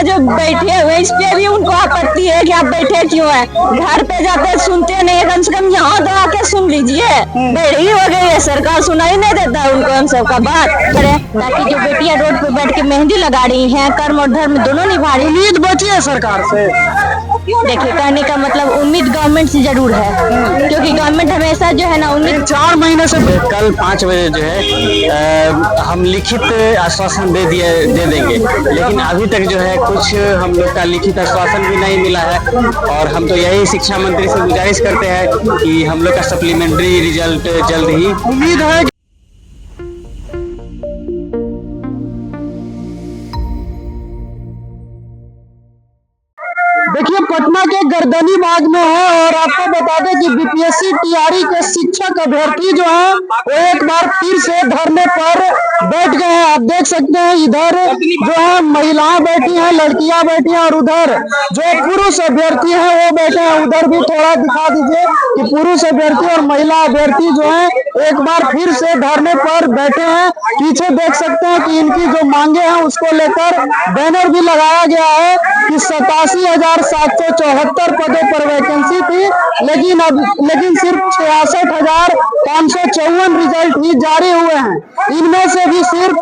जो बैठे हुए इस पे भी उनको आपत्ति है कि आप बैठे क्यों है। घर पे जाते सुनते नहीं, कम से कम यहाँ तो आके सुन लीजिए। बड़ी हो गई है, सरकार सुनाई नहीं देता उनको हम सबका बात करे, ताकि जो बेटियां रोड पे बैठ के मेहंदी लगा रही हैं, कर्म और धर्म दोनों निभा रही। उम्मीद बची है सरकार से? देखिए, कहने का मतलब उम्मीद गवर्नमेंट से जरूर है, क्योंकि गवर्नमेंट हमेशा जो है ना उम्मीद 4 महीने से। कल 5 बजे जो है हम लिखित आश्वासन दे देंगे, लेकिन अभी तक जो है कुछ हम लोग का लिखित आश्वासन भी नहीं मिला है। और हम तो यही शिक्षा मंत्री से गुजारिश करते हैं कि हम लोग का सप्लीमेंट्री रिजल्ट जल्द ही। उम्मीद है देखिए पटना के गर्दनी बाग में है और आपको बता दें कि बीपीएससी टीआरई के शिक्षक अभ्यर्थी जो है वो एक बार फिर से धरने पर बैठ गए हैं। आप देख सकते हैं इधर जो है महिलाएं बैठी हैं, लड़कियां बैठी हैं और उधर जो पुरुष अभ्यर्थी हैं वो बैठे हैं। उधर भी थोड़ा दिखा दीजिए कि पुरुष अभ्यर्थी और महिला अभ्यर्थी जो है एक बार फिर से धरने पर बैठे हैं। पीछे देख सकते हैं कि इनकी जो मांगे हैं उसको लेकर बैनर भी लगाया गया है कि 87,774 पदों पर वैकेंसी थी, लेकिन सिर्फ 66,554 रिजल्ट ही जारी हुए हैं। इनमें से भी सिर्फ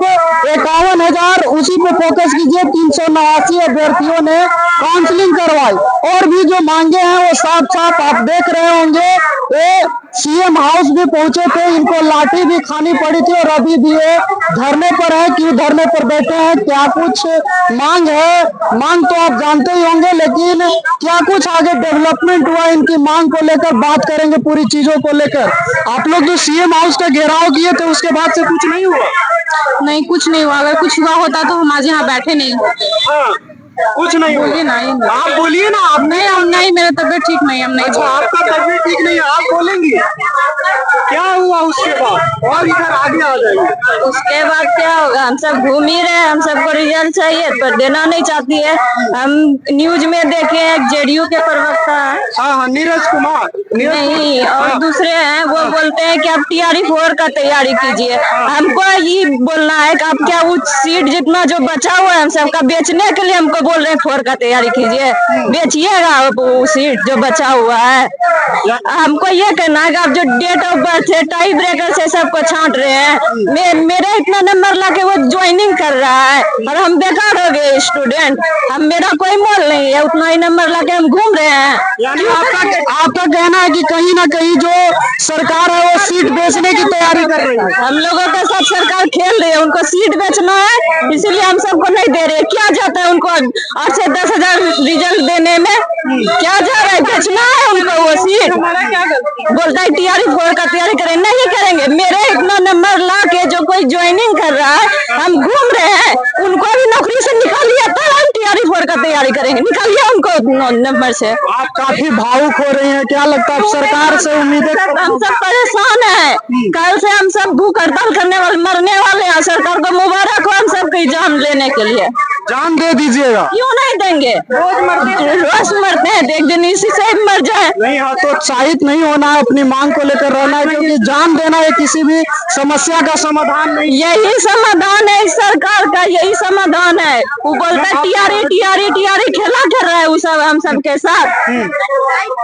51,000, उसी पे फोकस कीजिए, 389 अभ्यर्थियों ने काउंसलिंग करवाई। और भी जो मांगे हैं वो साफ साफ आप देख रहे होंगे। ये सीएम हाउस भी पहुंचे थे, इनको लाठी भी खानी पड़ी थी और अभी भी ये धरने पर है। क्यों धरने पर बैठे हैं, क्या कुछ मांग है? मांग तो आप जानते ही होंगे, लेकिन क्या कुछ आगे डेवलपमेंट हुआ इनकी मांग को लेकर बात करेंगे, पूरी चीजों को लेकर। आप लोग जो सीएम हाउस का घेराव किए थे उसके बाद से कुछ नहीं हुआ? नहीं, कुछ नहीं हुआ। अगर कुछ हुआ होता तो हम आज यहाँ बैठे नहीं होते। हाँ, कुछ नहीं हुआ। नहीं, आप बोलिए ना। आप नहीं, मेरा तबियत ठीक नहीं, हम नहीं। अच्छा, आपका तबियत ठीक नहीं है, आप बोलेंगी क्या हुआ उसके बाद? और इधर आगे आ जाइए। उसके बाद क्या होगा? हम सब घूम ही रहे हैं, हम सबको रिजल्ट चाहिए पर देना नहीं चाहती है। हम न्यूज में देखे एक जेडीयू के प्रवक्ता है, हाँ, नीरज कुमार नहीं और दूसरे हैं, वो बोलते हैं कि आप टीआरई 4 का तैयारी कीजिए। हमको ये बोलना है कि आप क्या उस सीट जितना जो बचा हुआ है हम सबका बेचने के लिए हमको बोल रहे हैं 4 का तैयारी कीजिए। बेचिएगा वो सीट जो बचा हुआ है। हमको ये कहना है कि आप जो डेट ऑफ बर्थ है टाई ब्रेकर से सबको छांट रहे हैं। मेरा इतना नंबर ला के वो ज्वाइनिंग कर रहा है और हम बेकार हो गए स्टूडेंट। मेरा कोई मोल नहीं है, उतना ही नंबर ला के हम घूम रहे हैं। यानी आपका कहना है कि कहीं ना कहीं जो सरकार है वो सीट बेचने की तैयारी कर रही है। हम लोगों के साथ सरकार खेल रही है, उनको सीट बेचना है, इसलिए हम सबको नहीं दे रहे। क्या जाता है उनको 8 से 10,000 रिजल्ट देने में? क्या जा रहा है? बेचना है उनको वो सीट। बोलता है टीआरई 4 का तैयारी करें, नहीं करेंगे। मेरे इतना नंबर ला के जो कोई ज्वाइनिंग कर रहा है, हम घूम रहे हैं, उनको भी नौकरी से निकालिए तब हम टीआरई 4 का तैयारी करेंगे। निकालिए उनको नंबर से। आप काफी भावुक हो रही हैं, क्या लगता है सरकार से उम्मीदें? हम सब परेशान है, कल से हम सब भूख हड़ताल करने वाले, मरने वाले हैं। सरकार को मुबारक हो हम सबकी जान लेने के लिए। जान दे दीजिएगा। क्यों नहीं देंगे? रोज मरते हैं, एक दिन इसी से मर जाए। नहीं, हतोत्साहित नहीं होना है, अपनी मांग को लेकर रहना है, क्योंकि जान देना है किसी भी समस्या का समाधान नहीं। यही समाधान है इस सरकार का, यही समाधान है। वो बोलता है टीआरई खेला कर रहा है वो सब हम सबके साथ।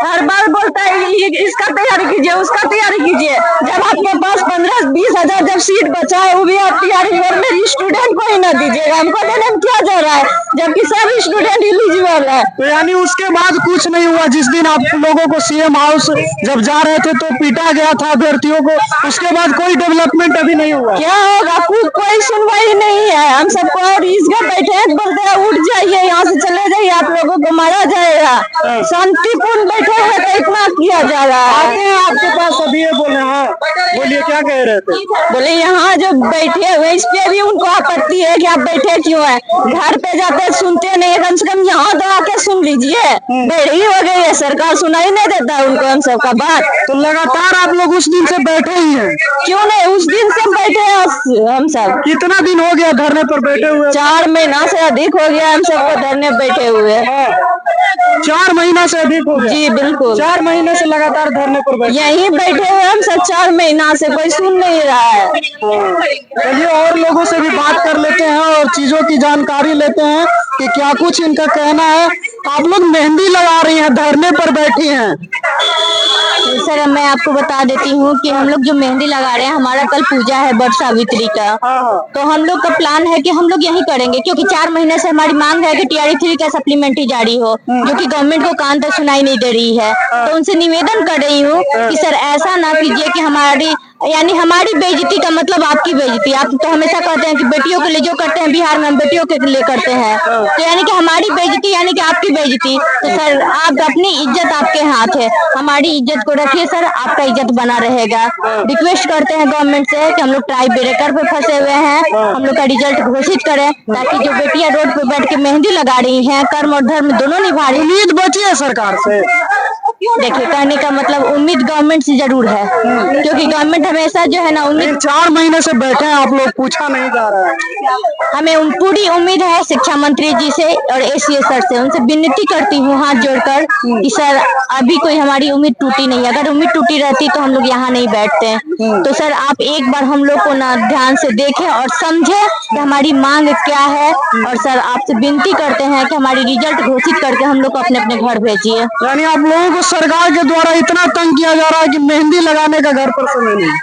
हर बार बोलता है इसका तैयारी कीजिए, उसका तैयारी कीजिए। जब आपके पास 15-20 हजार जब सीट बचा है, वो भी आप टीआरई 4 में स्टूडेंट को ही न दीजिएगा। हमको देने में क्या जा रहा है, जबकि सभी स्टूडेंट एलिजिबल है। तो यानी उसके बाद कुछ नहीं हुआ? जिस दिन आप लोगों को सीएम हाउस जब जा रहे थे तो पीटा गया था अभ्यर्थियों को, उसके बाद कोई डेवलपमेंट अभी नहीं हुआ? क्या होगा? कोई सुनवाई नहीं है। हम सबको और इसका बैठे हैं, बोलते हैं उठ जाइए, यहाँ से चले जाइए, आप लोगों को मारा जाएगा। शांतिपूर्ण बैठे हुए तो इतना किया जा रहा है। आते हैं आपके पास अभी ये बोले। हाँ, बोलिए क्या कह रहे थे? बोले यहाँ जो बैठे हुए इस पे भी उनको आपत्ति है कि आप बैठे क्यों है। घर पे जाते सुनते नहीं, कम से कम यहाँ तो आके सुन सुन लीजिए, बड़ी हो गई है सरकार, सुनाई नहीं देता है उनको हम सबका बात। तो लगातार आप लोग उस दिन से बैठे ही हैं? क्यों नहीं, उस दिन से बैठे हैं हम सब। कितना दिन हो गया धरने पर बैठे हुए? 4 महीना से अधिक हो गया हम सबको धरने बैठे हुए। 4 महीना से अधिक हो गया? जी बिल्कुल, 4 महीने से लगातार धरने पर बैठे यहीं बैठे हुए हम सब 4 महीना से, कोई सुन नहीं रहा है। चलिए और लोगों से भी बात कर लेते हैं और चीजों की जानकारी लेते हैं कि क्या कुछ इनका कहना है। आप लोग मेहंदी लगा रही हैं, धरने पर बैठी हैं। सर मैं आपको बता देती हूँ कि हम लोग जो मेहंदी लगा रहे हैं, हमारा कल पूजा है वट सावित्री का, तो हम लोग का प्लान है कि हम लोग यही करेंगे, क्योंकि 4 महीने से हमारी मांग है कि TRE 3 का सप्लीमेंट्री जारी हो, जो कि गवर्नमेंट को कान तक सुनाई नहीं दे रही है। तो उनसे निवेदन कर रही हूँ कि सर ऐसा ना कीजिए कि हमारी बेइज्जती का मतलब आपकी बेइज्जती। आप तो हमेशा कहते हैं कि बेटियों के लिए जो करते हैं बिहार में, हम बेटियों के लिए करते हैं, तो यानी कि हमारी बेइज्जती यानी कि आपकी बेइज्जती। तो सर आप अपनी इज्जत आपके हाथ है, हमारी इज्जत को रखिए सर, आपका इज्जत बना रहेगा। रिक्वेस्ट करते हैं गवर्नमेंट से कि हम लोग ट्राई ब्रेकर पे फंसे हुए हैं, हम लोग का रिजल्ट घोषित करें, ताकि जो बेटियां रोड पे बैठ के मेहंदी लगा रही हैं, कर्म और धर्म दोनों निभा रही हैं। उम्मीद बची है सरकार से? देखिए, कहने का मतलब उम्मीद गवर्नमेंट से जरूर है, क्योंकि गवर्नमेंट हमेशा जो है ना उम्मीद। 4 महीने से बैठे हैं आप लोग, पूछा नहीं जा रहा है? हमें पूरी उम्मीद है शिक्षा मंत्री जी से और ACS सर से, उनसे विनती करती हूँ हाथ जोड़कर कि सर अभी कोई हमारी उम्मीद टूटी नहीं है, अगर उम्मीद टूटी रहती तो हम लोग यहाँ नहीं बैठते। तो सर आप एक बार हम लोग को ना ध्यान से देखें और समझें कि हमारी मांग क्या है, और सर आपसे विनती करते हैं कि हमारी रिजल्ट घोषित करके हम लोग को अपने अपने घर भेजिए। यानी आप लोगों को सरकार के द्वारा इतना तंग किया जा रहा है कि मेहंदी लगाने का घर पर समय नहीं?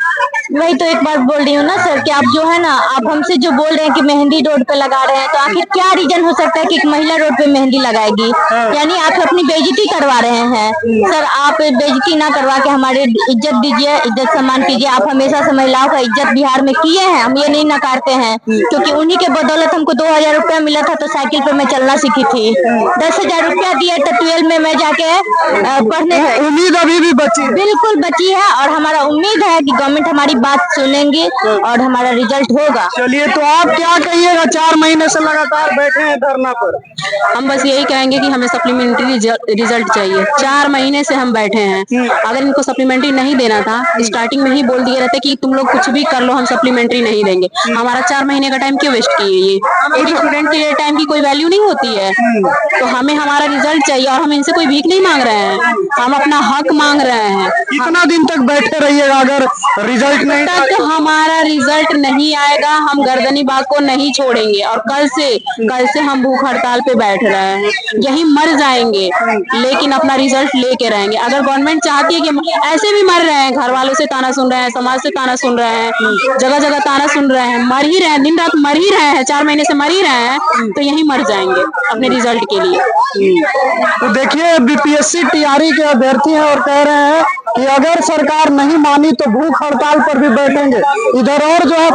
वही तो एक बार बोल रही हूँ ना सर कि आप जो है ना, आप हमसे जो बोल रहे हैं कि मेहंदी रोड पे लगा रहे हैं, तो आखिर क्या रीजन हो सकता है कि एक महिला रोड पे मेहंदी लगाएगी? यानी आप अपनी बेइज्जती करवा रहे हैं। सर आप बेइज्जती ना करवा के हमारी इज्जत दीजिए, इज्जत सम्मान कीजिए। आप हमेशा से महिलाओं का इज्जत बिहार में किए हैं, हम ये नहीं नकारते हैं, क्योंकि उन्हीं के बदौलत हमको 2000 रुपया मिला था, तो साइकिल पे मैं चलना सीखी थी। 10,000 रुपया दिए तो 12 में मैं जाके पढ़ने। उम्मीद अभी भी बची है? बिल्कुल बची है, और हमारा उम्मीद है कि गवर्नमेंट हमारी बात सुनेंगे और हमारा रिजल्ट होगा। चलिए, तो आप क्या कहिएगा? 4 महीने से लगातार बैठे हैं धरना पर। हम बस यही कहेंगे कि हमें सप्लीमेंट्री रिजल्ट चाहिए। 4 महीने से हम बैठे हैं, अगर इनको सप्लीमेंट्री नहीं देना था, स्टार्टिंग में ही बोल दिए रहते कि तुम लोग कुछ भी कर लो, हम सप्लीमेंट्री नहीं देंगे। हमारा 4 महीने का टाइम क्यों वेस्ट किए? ये एक स्टूडेंट के लिए टाइम की कोई वैल्यू नहीं होती है। तो हमें हमारा रिजल्ट चाहिए, और हम इनसे कोई भीख नहीं मांग रहे हैं, हम अपना हक मांग रहे हैं। कितना दिन तक बैठे रहिएगा अगर रिजल्ट नहीं? तक हमारा रिजल्ट नहीं आएगा, हम गर्दनी बाग को नहीं छोड़ेंगे, और कल से हम भूख हड़ताल पे बैठ रहे हैं, यही मर जाएंगे, लेकिन अपना रिजल्ट लेके रहेंगे। अगर गवर्नमेंट चाहती है कि ऐसे भी मर रहे हैं, घर वालों से ताना सुन रहे हैं, समाज से ताना सुन रहे हैं, जगह जगह ताना सुन रहे हैं, मर ही रहे हैं, दिन रात मर ही रहे हैं, 4 महीने से मर ही रहे हैं, तो यही मर जाएंगे अपने रिजल्ट के लिए। तो देखिए, BPSC TRE के अभ्यर्थी हैं और कह रहे हैं कि अगर सरकार नहीं मानी तो भूख हड़ताल पर भी बैठेंगे। इधर और जो है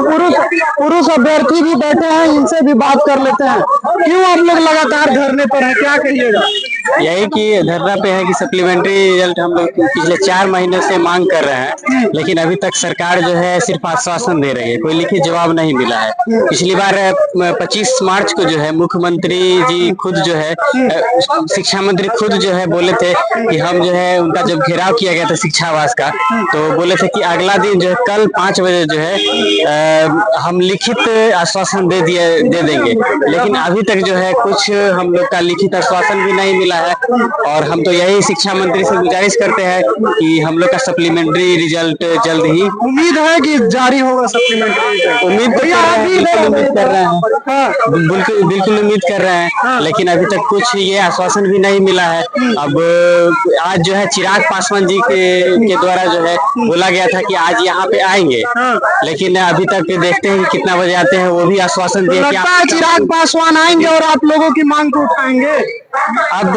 पुरुष अभ्यर्थी भी बैठे हैं, इनसे भी बात कर लेते हैं। क्यों आप लोग लगातार धरने पर हैं, क्या कहिएगा? यही कि धरना पे है कि सप्लीमेंट्री रिजल्ट हम लोग पिछले 4 महीने से मांग कर रहे हैं, लेकिन अभी तक सरकार जो है सिर्फ आश्वासन दे रही है, कोई लिखित जवाब नहीं मिला है। पिछली बार 25 मार्च को जो है मुख्यमंत्री जी खुद जो है, शिक्षा मंत्री खुद जो है बोले थे कि हम जो है, उनका जब घेराव किया गया था शिक्षावास का, तो बोले थे कि अगला दिन जो है कल 5 बजे जो है हम लिखित आश्वासन दे देंगे, लेकिन अभी तक जो है कुछ हम लोग का लिखित आश्वासन भी नहीं मिला है। और हम तो यही शिक्षा मंत्री से गुजारिश करते हैं कि हम लोग का सप्लीमेंट्री रिजल्ट जल्द ही। उम्मीद है कि जारी होगा सप्लीमेंट्री? उम्मीद तो कर रहे हैं, बिल्कुल उम्मीद कर रहे हैं, लेकिन अभी तक कुछ ये आश्वासन भी नहीं मिला है। अब आज जो है चिराग पासवान जी के द्वारा जो है बोला गया था कि आज यहाँ पे आएंगे, लेकिन अभी तक देखते हैं कि कितना बजे आते हैं। वो भी आश्वासन दिए कि चिराग पासवान आएंगे और आप लोगों की मांग को उठाएंगे। अब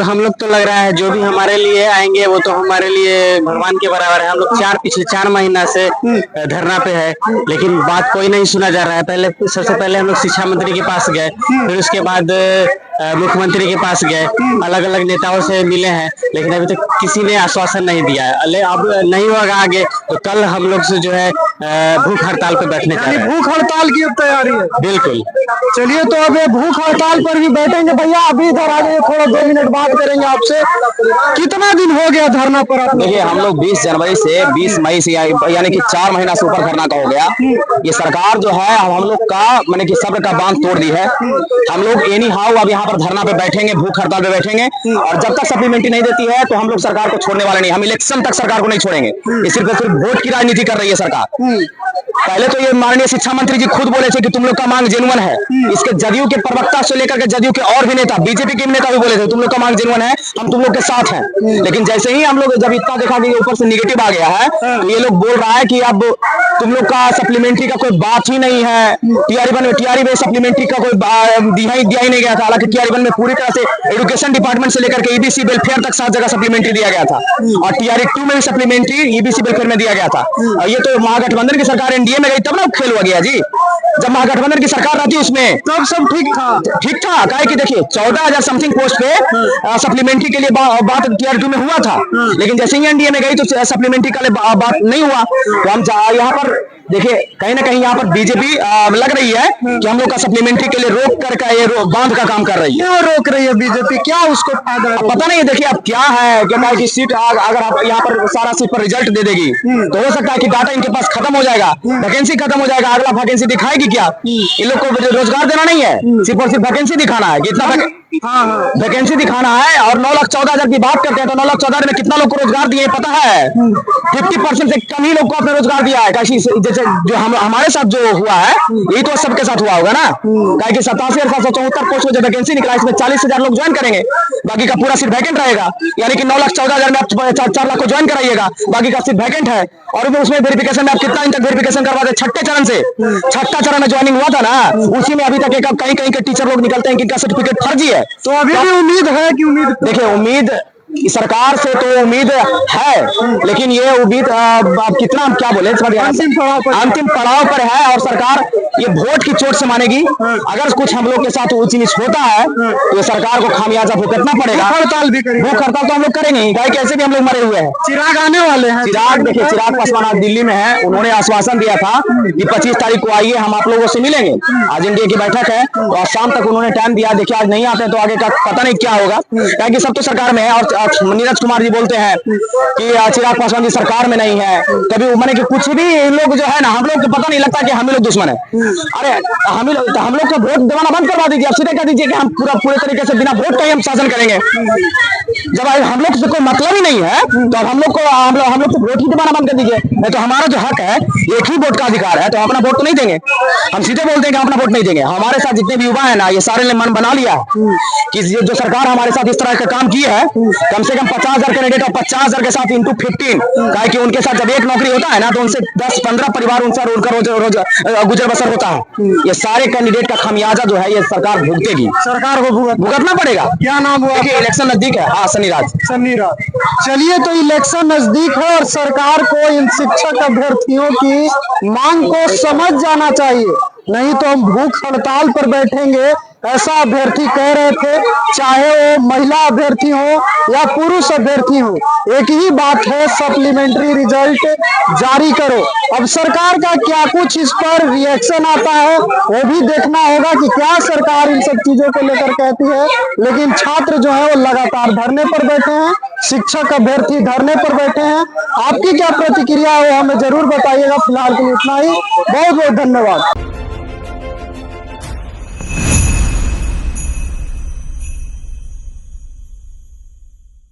हम लोग तो लग रहा है जो भी हमारे लिए आएंगे वो तो हमारे लिए भगवान के बराबर है। हम लोग पिछले 4 महीना से धरना पे है, लेकिन बात कोई नहीं सुना जा रहा है। सबसे पहले हम लोग शिक्षा मंत्री के पास गए, फिर उसके बाद मुख्यमंत्री के पास गए, अलग अलग नेताओं से मिले हैं, लेकिन अभी तक किसी ने आश्वासन नहीं दिया है। अब नहीं होगा आगे तो कल हम लोग से जो है भूख हड़ताल पे बैठने जा रहे हैं। भूख हड़ताल की अब तैयारी है। बिल्कुल। चलिए, तो अब ये भूख हड़ताल पर भी बैठेंगे। भैया अभी इधर आ जाइए, थोड़ा 2 मिनट बात करेंगे आपसे। कितना दिन हो गया धरना पर आप? देखिए, हम लोग 20 जनवरी से 20 मई से यानी कि 4 महीना से ऊपर धरना का हो गया। ये सरकार जो है हम लोग का मैंने कि सब्र का बांध तोड़ दी है। हम लोग एनी हाउ अब यहाँ पर धरना पे बैठेंगे, भूख हड़ताल पे बैठेंगे, और जब तक सप्लीमेंट्री नहीं देती है तो हम लोग सरकार को छोड़ने वाले नहीं। हम इलेक्शन तक सरकार को नहीं छोड़ेंगे। ये सिर्फ वोट की राजनीति कर रही है सरकार। पहले तो ये माननीय शिक्षा मंत्री जी खुद बोले थे कि तुम लोग का मांग जेन्युइन है। इसके जदयू के प्रवक्ता से लेकर के जदयू के और भी नेता, बीजेपी के नेता भी बोले थे तुम लोग का मांग जेन्युइन है, हम तुम लोग के साथ हैं। लेकिन जैसे ही हम लोग जब इतना देखा कि ऊपर से निगेटिव आ गया है, तो ये लोग बोल रहा है कि अब तुम लोग का सप्लीमेंट्री का कोई बात ही नहीं है। टीआरई में सप्लीमेंट्री का कोई दिया ही नहीं गया था। हालांकि टीआरई में पूरी तरह से एजुकेशन डिपार्टमेंट से लेकर के ईबीसी वेलफेयर तक 7 जगह सप्लीमेंट्री दिया गया था, और टीआरई 2 में भी सप्लीमेंट्री ईबीसी वेलफेयर में दिया गया था। और ये तो महागठबंधन की सरकार एनडीए में गई तब ना खेल हुआ गया जी। जब महागठबंधन की सरकार रहती उसमें तब सब ठीक था। काहे कि देखिए 14,000 समथिंग पोस्ट पे सप्लीमेंट्री के लिए बात टीआरई 2 में हुआ था, लेकिन जैसे ही एनडीए में गई तो सप्लीमेंट्री का बात नहीं हुआ। तो हम यहाँ पर देखिए कहीं ना कहीं यहाँ पर बीजेपी लग रही है कि हम लोग का सप्लीमेंट्री के लिए रोक करके ये बांध का काम कर रही है। क्यों रोक रही है बीजेपी? क्या उसको फायदा है? पता नहीं है। देखिए अब क्या है कि सीट अगर आप यहाँ पर सारा सीट पर रिजल्ट दे देगी तो हो सकता है कि डाटा इनके पास खत्म हो जाएगा, वैकेंसी खत्म हो जाएगा। अगला वैकेंसी दिखाएगी क्या? इन लोग को रोजगार देना नहीं है, सिर्फ और सिर्फ वैकेंसी दिखाना है। कितना वैकेंसी दिखाना है, और 9,14,000 की बात करते हैं तो 9,14,000 में कितना लोग को रोजगार दिए पता है? 50% से कम ही लोग को अपने रोजगार दिया है। जैसे जो हमारे साथ जो हुआ है यही तो सबके साथ हुआ होगा ना। कि 87,774 पोस्ट में जो वैकेंसी निकला, इसमें 40,000 लोग ज्वाइन करेंगे, बाकी का पूरा सीट वैकेंट रहेगा। यानी कि 9,14,000 में आप 4 लाख को ज्वाइन कराइएगा, बाकी का सीट वैकेंट है। और उसमें वेरिफिकेशन में आप कितना दिन तक वेरिफिकेशन करवा दे? छठे चरण से, छठा चरण में ज्वाइनिंग हुआ था ना, उसी में अभी तक कहीं कहीं के टीचर लोग निकलते हैं जिनका सर्टिफिकेट फर्जी है। तो अभी भी उम्मीद है कि देखिए उम्मीद सरकार से तो उम्मीद है, लेकिन ये उम्मीद अब कितना हम क्या बोले, अंतिम पड़ाव पर है। और सरकार ये वोट की चोट से मानेगी। अगर कुछ हम लोग के साथ ऊंच नीच होता है तो सरकार को खामियाजा भुगतना पड़ेगा। भूख हड़ताल तो हम लोग करेंगे ही, कैसे भी हम लोग मरे हुए हैं। चिराग आने वाले हैं। देखिए चिराग पासवान आज दिल्ली में है, उन्होंने आश्वासन दिया था कि 25 तारीख को आइए, हम आप लोगों से मिलेंगे। आज एनडीए की बैठक है तो आज शाम तक उन्होंने टाइम दिया। देखिए आज नहीं आते तो आगे का पता नहीं क्या होगा, क्योंकि सब तो सरकार में है। और नीरज कुमार जी बोलते हैं कि चिराग पासवान जी सरकार में नहीं है। कभी मैंने कि कुछ भी लोग जो है ना, हम लोग को पता नहीं लगता कि हम लोग दुश्मन है। अरे हम लोग को वोट देना बंद करवा दीजिए, अब सीधे कह दीजिए कि हम पूरे तरीके से बिना वोट का ही हम शासन करेंगे। जब हम लोग से कोई मतलब ही नहीं है तो अब हम लोग को वोट ही दिलाना बंद कर दीजिए। नहीं तो हमारा जो हक है, एक ही वोट का अधिकार है, तो अपना वोट तो नहीं देंगे। हम सीधे बोलते हैं कि अपना वोट नहीं देंगे। हमारे साथ जितने भी युवा है ना, ये सारे ने मन बना लिया कि जो सरकार हमारे साथ इस तरह का काम की है, कम से कम 50,000 कैंडिडेट और 50,000 के साथ इंटू 15, कहा कि उनके साथ जब एक नौकरी होता है ना तो उनसे 10-15 परिवार उनसे रोज गुजर बसर होता है। ये सारे कैंडिडेट का खामियाजा जो है ये सरकार भुगतेगी, सरकार को भुगतना पड़ेगा। क्या नाम हुआ? इलेक्शन नजदीक है। हाँ, सन्नीराज। चलिए, तो इलेक्शन नजदीक है और सरकार को इन शिक्षक अभ्यर्थियों की मांग को समझ जाना चाहिए, नहीं तो हम भूख हड़ताल पर बैठेंगे, ऐसा अभ्यर्थी कह रहे थे। चाहे वो महिला अभ्यर्थी हो या पुरुष अभ्यर्थी हो, एक ही बात है, सप्लीमेंट्री रिजल्ट जारी करो। अब सरकार का क्या कुछ इस पर रिएक्शन आता है वो भी देखना होगा कि क्या सरकार इन सब चीजों को लेकर कहती है। लेकिन छात्र जो है वो लगातार धरने पर बैठे हैं, शिक्षक अभ्यर्थी धरने पर बैठे हैं। आपकी क्या प्रतिक्रिया है वो हमें जरूर बताइएगा। फिलहाल के लिए इतना ही, बहुत बहुत धन्यवाद।